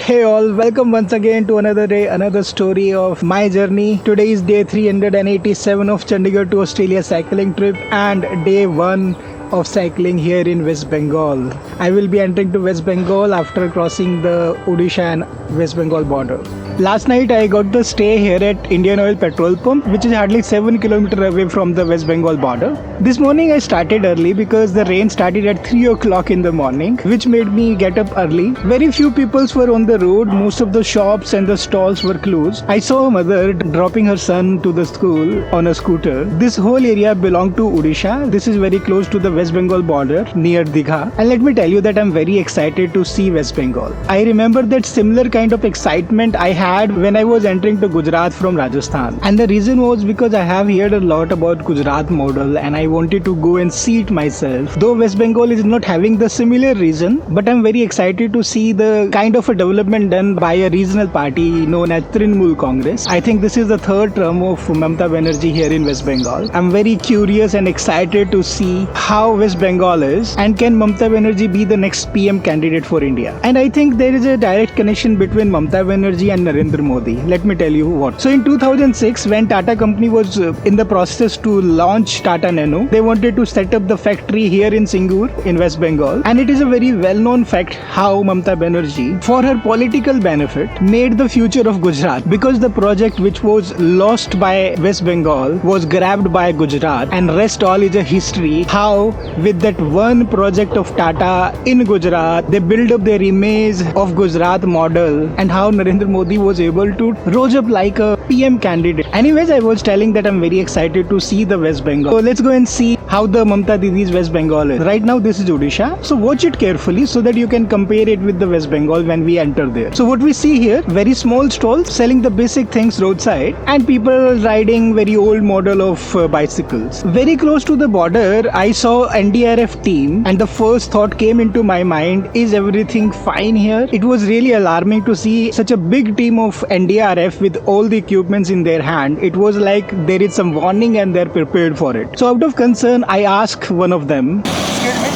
Hey all, welcome once again to another day, another story of my journey. Today is day 387 of Chandigarh to Australia cycling trip and day 1 of cycling here in West Bengal. I will be entering to West Bengal after crossing the Odisha and West Bengal border. Last night I got the stay here at Indian Oil petrol pump, which is hardly 7 km away from the West Bengal border. This morning I started early because the rain started at 3 o'clock in the morning, which made me get up early. Very few people were on the road, most of the shops and the stalls were closed. I saw a mother dropping her son to the school on a scooter. This whole area belonged to Odisha. This is very close to the West Bengal border near Digha. And let me tell you that I'm very excited to see West Bengal. I remember that similar kind of excitement I had when I was entering to Gujarat from Rajasthan. And the reason was because I have heard a lot about Gujarat model and I wanted to go and see it myself. Though West Bengal is not having the similar reason, but I'm very excited to see the kind of a development done by a regional party known as Trinamool Congress. I think this is the third term of Mamata Banerjee here in West Bengal. I'm very curious and excited to see how West Bengal is and can Mamata Banerjee be the next PM candidate for India. And I think there is a direct connection between Mamata Banerjee and Narendra Modi. Let me tell you what. So in 2006, when Tata company was in the process to launch Tata Nano, they wanted to set up the factory here in Singur in West Bengal. And it is a very well-known fact how Mamata Banerjee, for her political benefit, made the future of Gujarat, because the project which was lost by West Bengal was grabbed by Gujarat, and rest all is a history. How with that one project of Tata in Gujarat, they build up their image of Gujarat model, and how Narendra Modi was able to rose up like a PM candidate. Anyways, I was telling that I'm very excited to see the West Bengal. So let's go and see how the Mamata Didi's West Bengal is. Right now this is Odisha. So watch it carefully so that you can compare it with the West Bengal when we enter there. So what we see here, very small stalls selling the basic things roadside and people riding very old model of bicycles. Very close to the border, I saw NDRF team and the first thought came into my mind, is everything fine here? It was really alarming to see such a big team of NDRF with all the equipments in their hand. It was like there is some warning and they're prepared for it. So out of concern, I asked one of them, Excuse me,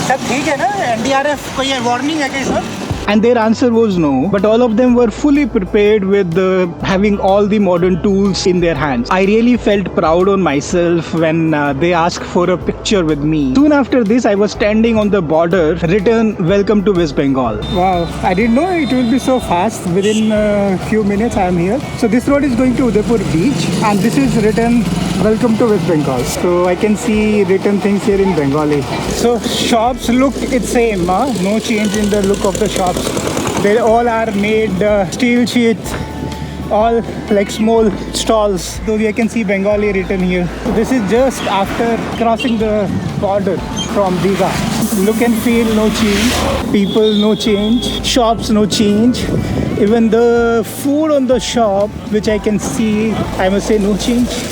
सब ठीक है ना? NDRF कोई warning है क्या sir? and their answer was no, but all of them were fully prepared with having all the modern tools in their hands. I really felt proud on myself when they asked for a picture with me. Soon after this, I was standing on the border, written "Welcome to West Bengal." Wow, I didn't know it will be so fast. Within a few minutes I am here. So this road is going to Udaipur beach and this is written "Welcome to West Bengal." So I can see written things here in Bengali. So shops look it's same, no change in the look of the shops. They all are made steel sheet, all like small stalls. Though I can see Bengali written here. So this is just after crossing the border from Digha. Look and feel, no change. People, no change. Shops, no change. Even the food on the shop, which I can see, I must say no change.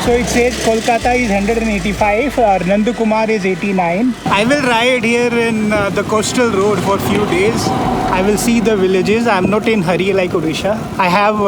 So it says Kolkata is 185, Nandu Kumar is 89. I will ride here in the coastal road for a few days. I will see the villages. I am not in hurry like Odisha. I have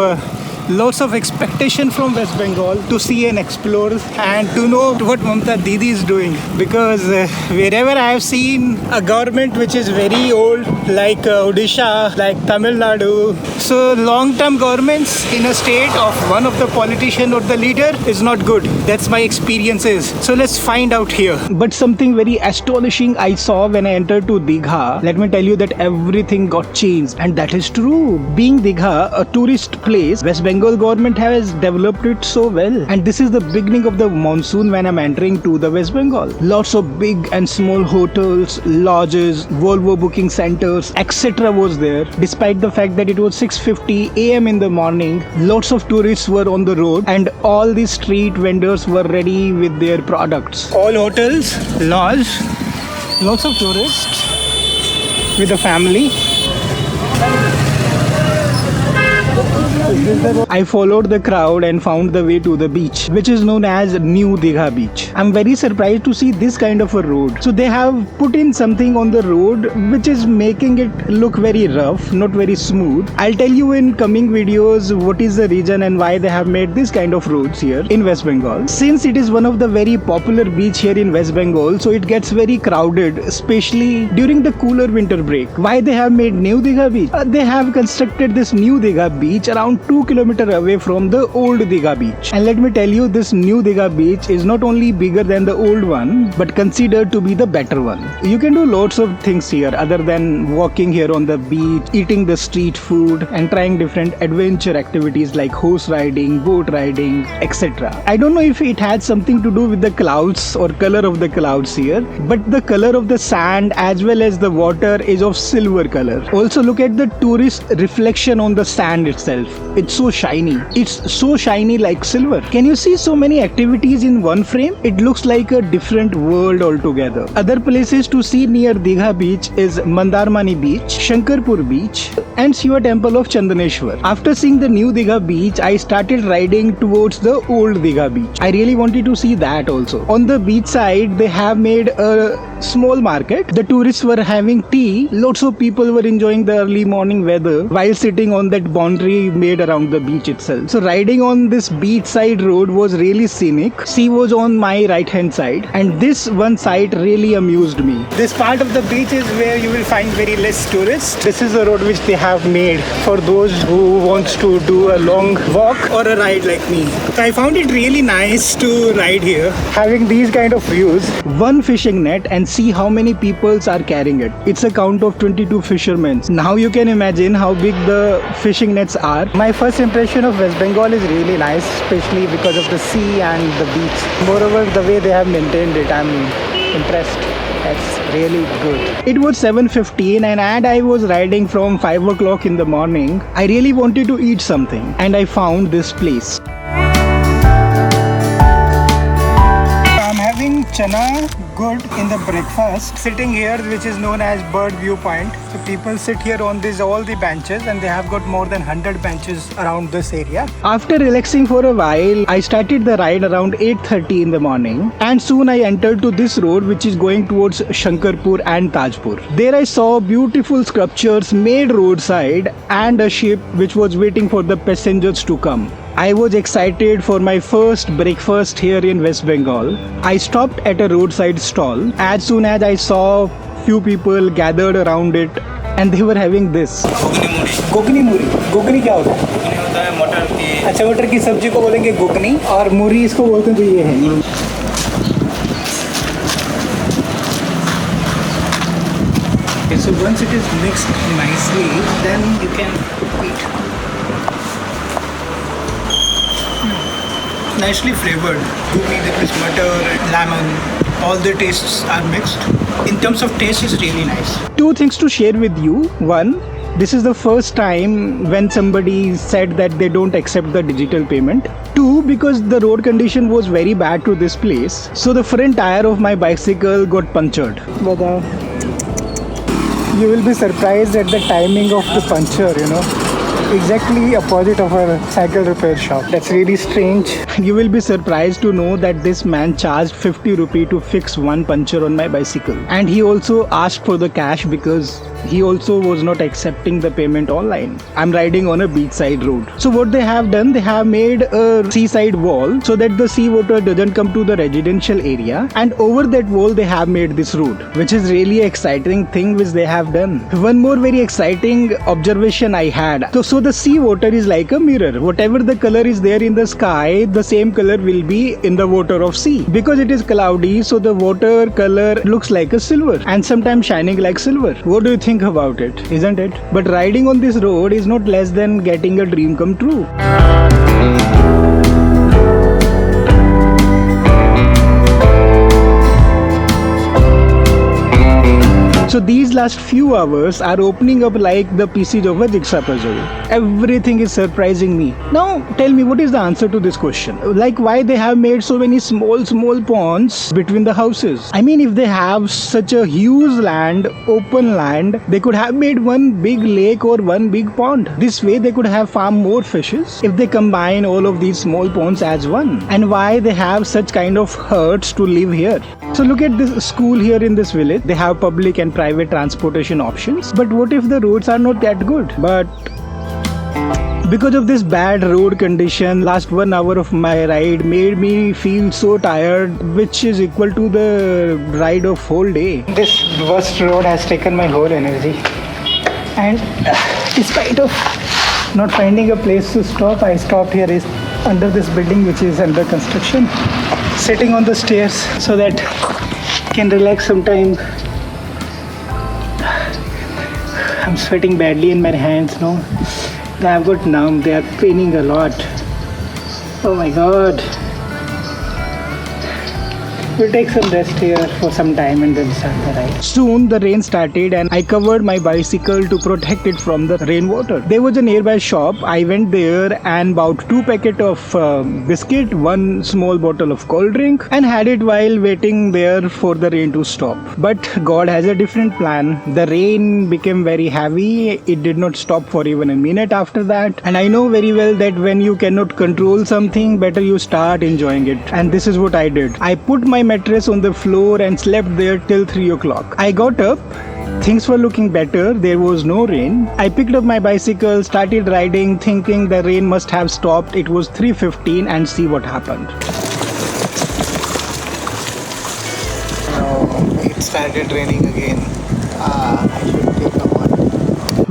lots of expectation from West Bengal to see and explore and to know what Mamata Didi is doing, because wherever I have seen a government which is very old like Odisha, like Tamil Nadu, so long-term governments in a state of one of the politician or the leader is not good. That's my experiences. So let's find out here. But something very astonishing I saw when I entered to Digha. Let me tell you that everything got changed, and that is true. Being Digha, a tourist place, West Bengal government has developed it so well, and this is the beginning of the monsoon when I'm entering to the West Bengal. Lots of big and small hotels, lodges, Volvo booking centers, etc. was there. Despite the fact that it was 6:50 AM in the morning, lots of tourists were on the road and all the street vendors were ready with their products. All hotels, lodge, lots of tourists with a family. is the road? I followed the crowd and found the way to the beach, which is known as New Digha Beach. I'm very surprised to see this kind of a road. So they have put in something on the road which is making it look very rough, not very smooth. I'll tell you in coming videos what is the reason and why they have made this kind of roads here in West Bengal. Since it is one of the very popular beach here in West Bengal, so it gets very crowded, especially during the cooler winter break. Why they have made New Digha Beach? They have constructed this New Digha Beach around 2 kilometers away from the old Digha Beach. And let me tell you, this New Digha Beach is not only bigger than the old one, but considered to be the better one. You can do lots of things here other than walking here on the beach, eating the street food and trying different adventure activities like horse riding, boat riding, etc. I don't know if it had something to do with the clouds or color of the clouds here, but the color of the sand as well as the water is of silver color. Also look at the tourist reflection on the sand itself. It's so shiny. It's so shiny like silver. Can you see so many activities in one frame? It looks like a different world altogether. Other places to see near Digha Beach is Mandarmani Beach, Shankarpur Beach and Shiva Temple of Chandaneshwar. After seeing the New Digha Beach, I started riding towards the old Digha Beach. I really wanted to see that also. On the beach side, they have made a small market. The tourists were having tea. Lots of people were enjoying the early morning weather while sitting on that boundary made around the beach itself. So riding on this beachside road was really scenic. Sea was on my right hand side and this one side really amused me. This part of the beach is where you will find very less tourists. This is the road which they have made for those who wants to do a long walk or a ride like me. So I found it really nice to ride here, having these kind of views. One fishing net and see how many peoples are carrying it. It's a count of 22 fishermen. Now you can imagine how big the fishing nets are. My first impression of West Bengal is really nice, especially because of the sea and the beach. Moreover, the way they have maintained it, I'm impressed. That's really good. It was 7:15 and I was riding from 5 o'clock in the morning. I really wanted to eat something and I found this place. Chana good in the breakfast. Sitting here, which is known as bird viewpoint. So people sit here on all the benches and they have got more than 100 benches around this area. After relaxing for a while, I started the ride around 8:30 in the morning and soon I entered to this road which is going towards Shankarpur and Tajpur. There I saw beautiful sculptures made roadside and a ship which was waiting for the passengers to come. I was excited for my first breakfast here in West Bengal. I stopped at a roadside stall. As soon as I saw few people gathered around it and they were having this. गोगनी मूरी. गोगनी क्या होता है? गोगनी होता है मटर की. अच्छा, मटर की सब्जी को बोलेंगे गोगनी और मूरी इसको बोलते हैं, तो ये है. Okay, so once it is mixed nicely, then you can eat. Nicely flavored. Googly, there is butter, lemon, all the tastes are mixed. In terms of taste, it's really nice. Two things to share with you. One, this is the first time when somebody said that they don't accept the digital payment. Two, because the road condition was very bad to this place, so the front tire of my bicycle got punctured. But you will be surprised at the timing of the puncture, you know. Exactly opposite of a cycle repair shop. That's really strange. You will be surprised to know that this man charged 50 rupee to fix one puncture on my bicycle. And he also asked for the cash because he also was not accepting the payment online. I'm riding on a beachside road. So what they have done, they have made a seaside wall so that the sea water doesn't come to the residential area. And over that wall, they have made this road, which is really exciting thing which they have done. One more very exciting observation I had. So the sea water is like a mirror. Whatever the color is there in the sky, the same color will be in the water of sea. Because it is cloudy, so the water color looks like a silver and sometimes shining like silver. What do you think about it? Isn't it? But riding on this road is not less than getting a dream come true. So these last few hours are opening up like the pieces of a jigsaw puzzle. Everything is surprising me. Now tell me, what is the answer to this question? Like, why they have made so many small ponds between the houses? I mean, if they have such a huge land, open land, they could have made one big lake or one big pond. This way they could have farmed more fishes if they combine all of these small ponds as one. And why they have such kind of huts to live here? So look at this school here in this village. They have public and private transportation options. But what if the roads are not that good? But because of this bad road condition, last 1 hour of my ride made me feel so tired, which is equal to the ride of whole day. This worst road has taken my whole energy. And despite of not finding a place to stop, I stopped here under this building which is under construction, sitting on the stairs so that I can relax sometime. I'm sweating badly in my hands, no? I've got numb, they are paining a lot. Oh my god. We'll take some rest here for some time and then start the ride. Soon the rain started and I covered my bicycle to protect it from the rainwater. There was a nearby shop. I went there and bought 2 packets of biscuit, 1 small bottle of cold drink, and had it while waiting there for the rain to stop. But God has a different plan. The rain became very heavy. It did not stop for even a minute after that. And I know very well that when you cannot control something, better you start enjoying it. And this is what I did. I put my mattress on the floor and slept there till 3 o'clock. I got up. Things were looking better. There was no rain. I picked up my bicycle, started riding, thinking the rain must have stopped. It was 3:15 and see what happened. Oh, it started raining again. I should take a walk.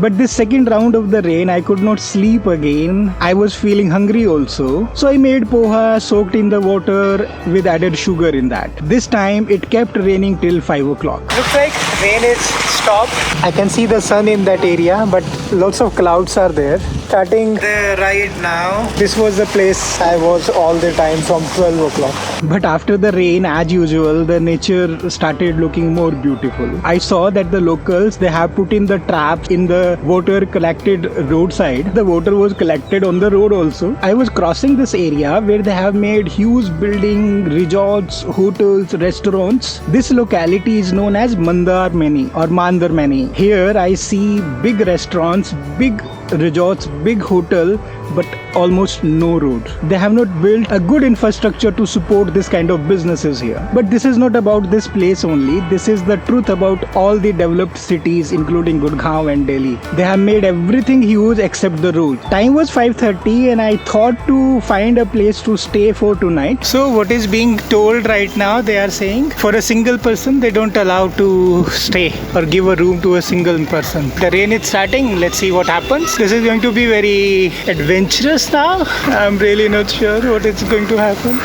But this second round of the rain, I could not sleep again. I was feeling hungry also. So I made poha soaked in the water with added sugar in that. This time it kept raining till 5 o'clock. Looks like rain is stopped. I can see the sun in that area, but lots of clouds are there. Starting the ride now. This was the place I was all the time from 12 o'clock. But after the rain, as usual, the nature started looking more beautiful. I saw that the locals, they have put in the traps in the water collected roadside. The water was collected on the road also. I was crossing this area where they have made huge building, resorts, hotels, restaurants. This locality is known as Mandarmani or Mandarmani. Here I see big restaurants, big resorts, big hotel, but almost no road. They have not built a good infrastructure to support this kind of businesses here. But this is not about this place only. This is the truth about all the developed cities, including Gurgaon and Delhi. They have made everything huge except the road. Time was 5:30 and I thought to find a place to stay for tonight. So what is being told right now, they are saying for a single person they don't allow to stay or give a room to a single person. The rain is starting. Let's see what happens. This is going to be very adventurous now. I'm really not sure what is going to happen.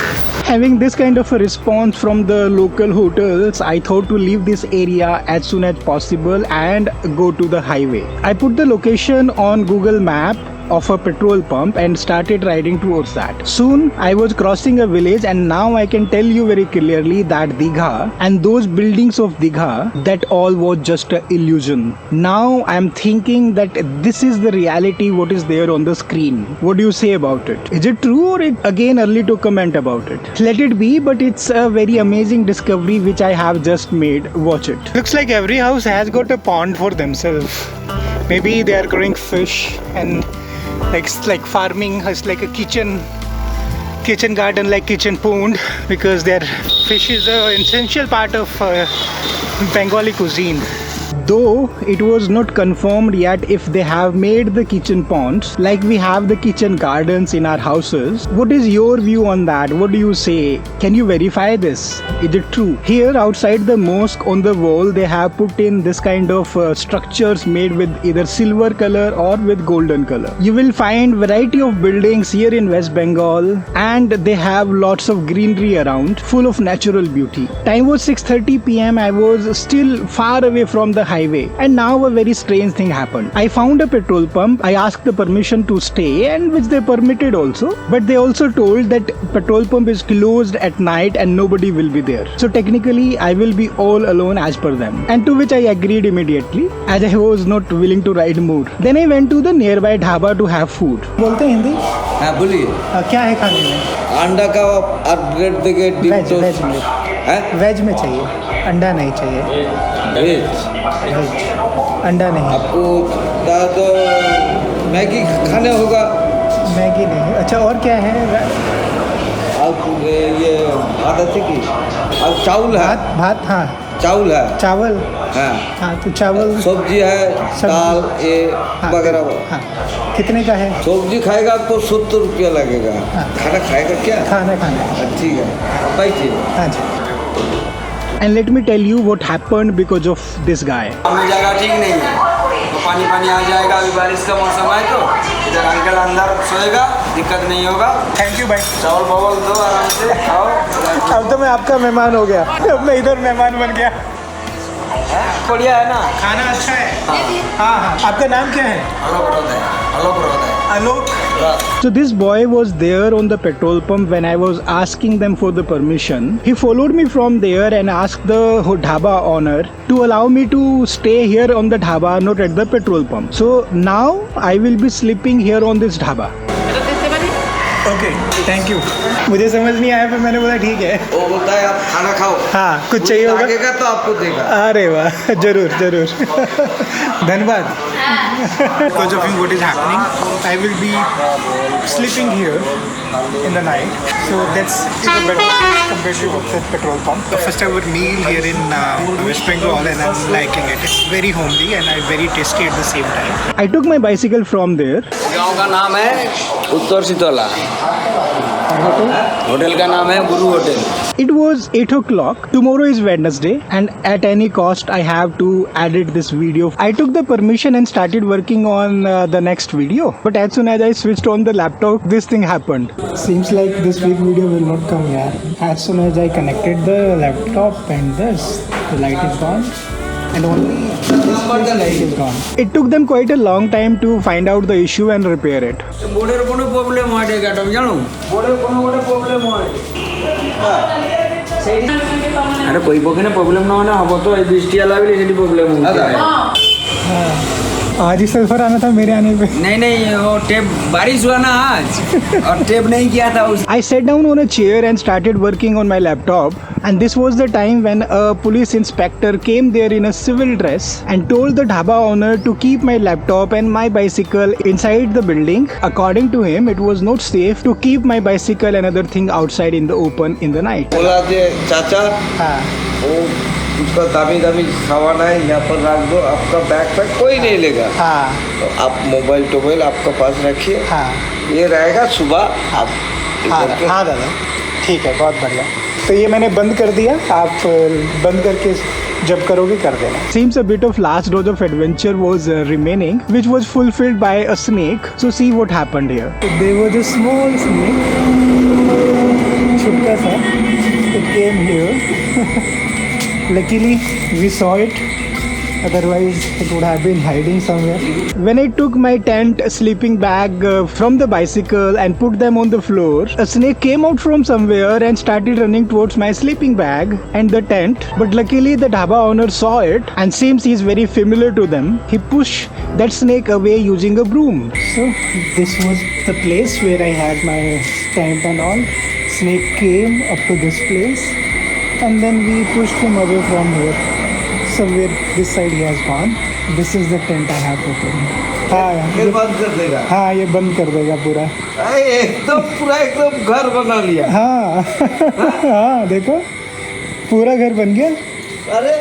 Having this kind of a response from the local hotels, I thought to leave this area as soon as possible and go to the highway. I put the location on Google Map of a petrol pump and started riding towards that. Soon I was crossing a village and now I can tell you very clearly that Digha and those buildings of Digha, that all was just an illusion. Now I am thinking that this is the reality what is there on the screen. What do you say about it? Is it true or it again early to comment about it? Let it be, but it's a very amazing discovery which I have just made. Watch it. Looks like every house has got a pond for themselves. Maybe they are growing fish and like farming has like a kitchen garden, like kitchen pond, because their fish is an essential part of Bengali cuisine. Though it was not confirmed yet if they have made the kitchen ponds like we have the kitchen gardens in our houses. What is your view on that? What do you say? Can you verify this? Is it true? Here outside the mosque on the wall they have put in this kind of structures made with either silver color or with golden color. You will find variety of buildings here in West Bengal and they have lots of greenery around, full of natural beauty. Time was 6:30 p.m. I was still far away from the highway, and now a very strange thing happened. I found a petrol pump. I asked the permission to stay, and which they permitted also. But they also told that petrol pump is closed at night and nobody will be there. So technically, I will be all alone as per them. And to which I agreed immediately, as I was not willing to ride more. Then I went to the nearby dhaba to have food. बोलते हैं हिंदी? हाँ बोलिए। क्या है खाने में? अंडा का आप ब्रेड देंगे डिप वेज टोस्ट में। हैं? वेज में चाहिए, अंडा नहीं चाहिए। वेज वेज, अंडा नहीं। आपको तो मैगी खाने होगा। मैगी नहीं। अच्छा, और क्या है? आप ये भात अच्छी की अब चावल है। भात हाँ। चावल है। चावल हाँ हाँ, तो चावल। सब्जी है, दाल ये वगैरह। हाँ, कितने का है? सब्जी खाएगा आपको 70 रुपया लगेगा। हाँ। खाना खाएगा क्या? खाना ठीक है, बैठिए। हाँ जी। And let me tell you what happened because of this guy. हमें जगह ठीक नहीं है, तो पानी पानी आ जाएगा। अभी बारिश का मौसम है, तो इधर अंकल अंदर सोएगा, दिक्कत नहीं होगा। थैंक यू भाई। चावल बावल दो, आराम से खाओ। अब तो मैं आपका मेहमान हो गया, अब मैं इधर मेहमान बन गया। बढ़िया है ना? खाना अच्छा है। हाँ हाँ, आपका नाम क्या है? आलोक रोड है। आलोक। So this boy was there on the petrol pump when I was asking them for the permission. He followed me from there and asked the dhaba owner to allow me to stay here on the dhaba, not at the petrol pump. So now I will be sleeping here on this dhaba. Okay, thank you. मुझे समझ नहीं आया, पर मैंने बोला ठीक है। वो बोलता है आप खाना खाओ। हाँ, कुछ चाहिए होगा लगेगा तो आपको देगा। अरे वाह, जरूर जरूर। धन्यवाद। Because of him, what is happening? I will be sleeping here in the night, so that's a better compared to the petrol pump. The first ever meal here in West Bengal, and I'm liking it. It's very homely and very tasty at the same time. I took my bicycle from there. गाँव का नाम है उत्तर Sheetla, hotel का नाम है गुरु hotel. It was 8 o'clock. Tomorrow is Wednesday, and at any cost, I have to edit this video. I took the permission and started working on the next video. But as soon as I switched on the laptop, this thing happened. Seems like this week video will not come here. As soon as I connected the laptop and the light is gone, and only this part the light is gone. It took them quite a long time to find out the issue and repair it. বোর্ডের কোনো problem হয় না, কাটম জানো? বোর্ডের কোনো problem হয়। আরে कोई পক্ষে প্রবলেম না হয় না, হবো তো এই বৃষ্টি আলাবিলে সেটি প্রবলেম হচ্ছে। आज ही सफर आना था मेरे आने पे। नहीं वो टेप बारिश हुआ ना आज, और टेप नहीं किया था उस। I sat down on a chair and started working on my laptop, and this was the time when a police inspector came there in a civil dress and told the dhaba owner to keep my laptop and my bicycle inside the building. According to him, it was not safe to keep my bicycle and other thing outside in the open in the night. बोला जे चाचा हाँ वो उसका दामी दामी सामान है, यहाँ पर रख दो, आपका बैग पैक कोई नहीं लेगा। हाँ तो आप मोबाइल टोबाइल आपका पास रखिए, हाँ ये रहेगा सुबह आप हाँ हाँ दादा, ठीक है, बहुत बढ़िया। तो ये मैंने बंद कर दिया, आप बंद करके जब करोगे कर देना। Seems a bit of last dose of adventure was remaining, which was fulfilled by a snake. So see what happened here. There was a small snake, छोटा सा, it came here. Luckily we saw it, otherwise it would have been hiding somewhere. When I took my tent sleeping bag from the bicycle and put them on the floor, a snake came out from somewhere and started running towards my sleeping bag and the tent. But luckily the dhaba owner saw it, and seems he is very familiar to them. He pushed that snake away using a broom. So this was the place where I had my tent and all. Snake came up to this place, and then we pushed him away from here. Somewhere this side he has gone. This is the tent I have put in. हाँ ये बंद कर देगा। हाँ, ये बंद कर देगा पूरा। एकदम पूरा एकदम घर बना लिया। हाँ हाँ, देखो पूरा घर बन गया। अरे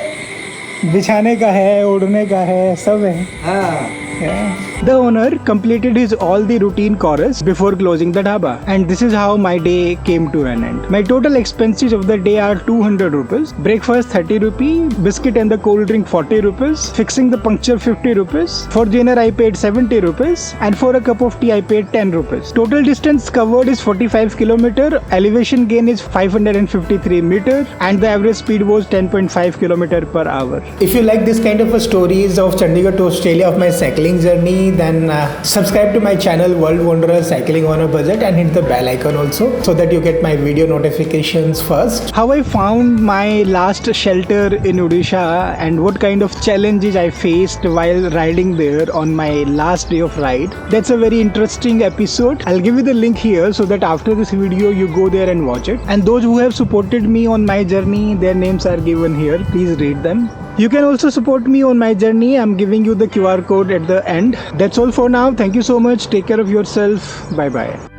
बिछाने का है, ओढ़ने का है, सब है। हाँ Yeah. The owner completed his all the routine chorus before closing the dhaba, and this is how my day came to an end. My total expenses of the day are 200 rupees, breakfast 30 rupee, biscuit and the cold drink 40 rupees, fixing the puncture 50 rupees, for dinner I paid 70 rupees, and for a cup of tea I paid 10 rupees. Total distance covered is 45 kilometer, elevation gain is 553 meter, and the average speed was 10.5 kilometer per hour. If you like this kind of stories of Chandigarh to Australia of my cycling journey, then subscribe to my channel World Wanderer Cycling on a Budget and hit the bell icon also so that you get my video notifications first. How I found my last shelter in Odisha and what kind of challenges I faced while riding there on my last day of ride. That's a very interesting episode. I'll give you the link here so that after this video you go there and watch it. And those who have supported me on my journey, their names are given here. Please read them. You can also support me on my journey. I'm giving you the QR code at the end. That's all for now. Thank you so much. Take care of yourself. Bye bye.